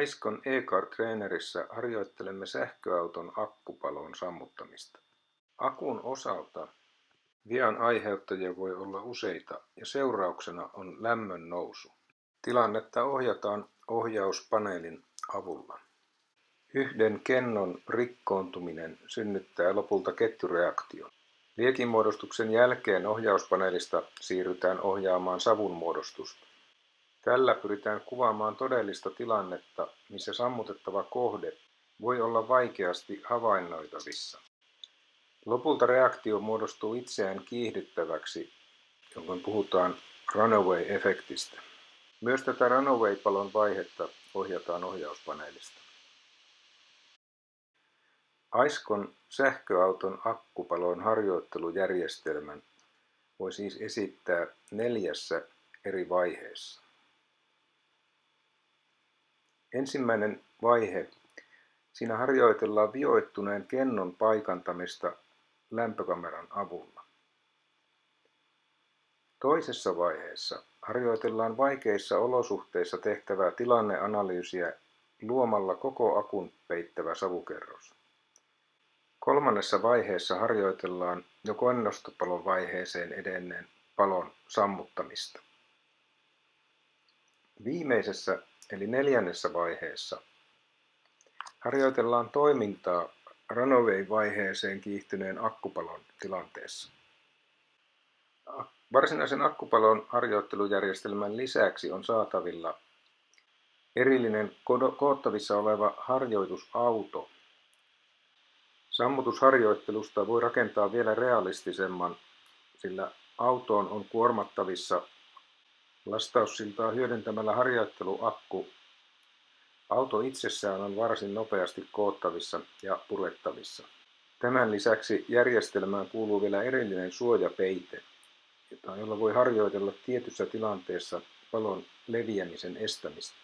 Aiskon e-car-treenerissä harjoittelemme sähköauton akkupalon sammuttamista. Akun osalta vian aiheuttajia voi olla useita ja seurauksena on lämmön nousu. Tilannetta ohjataan ohjauspaneelin avulla. Yhden kennon rikkoontuminen synnyttää lopulta ketjureaktion. Liekinmuodostuksen jälkeen ohjauspaneelista siirrytään ohjaamaan savunmuodostusta. Tällä pyritään kuvaamaan todellista tilannetta, missä sammutettava kohde voi olla vaikeasti havainnoitavissa. Lopulta reaktio muodostuu itseään kiihdyttäväksi, jolloin puhutaan runaway-efektistä. Myös tätä runaway-palon vaihetta ohjataan ohjauspaneelista. Aiskon sähköauton akkupalon harjoittelujärjestelmän voi siis esittää 4 eri vaiheessa. Ensimmäinen vaihe. Siinä harjoitellaan vioittuneen kennon paikantamista lämpökameran avulla. Toisessa vaiheessa harjoitellaan vaikeissa olosuhteissa tehtävää tilanneanalyysiä luomalla koko akun peittävä savukerros. Kolmannessa vaiheessa harjoitellaan jo konnostopalon vaiheeseen edenneen palon sammuttamista. Viimeisessä eli 4. vaiheessa harjoitellaan toimintaa runaway-vaiheeseen kiihtyneen akkupalon tilanteessa. Varsinaisen akkupalon harjoittelujärjestelmän lisäksi on saatavilla erillinen koottavissa oleva harjoitusauto. Sammutusharjoittelusta voi rakentaa vielä realistisemman, sillä autoon on kuormattavissa lastaussiltaa hyödyntämällä harjoitteluakku. Auto itsessään on varsin nopeasti koottavissa ja purettavissa. Tämän lisäksi järjestelmään kuuluu vielä erillinen suojapeite, jolla voi harjoitella tietyssä tilanteessa palon leviämisen estämistä.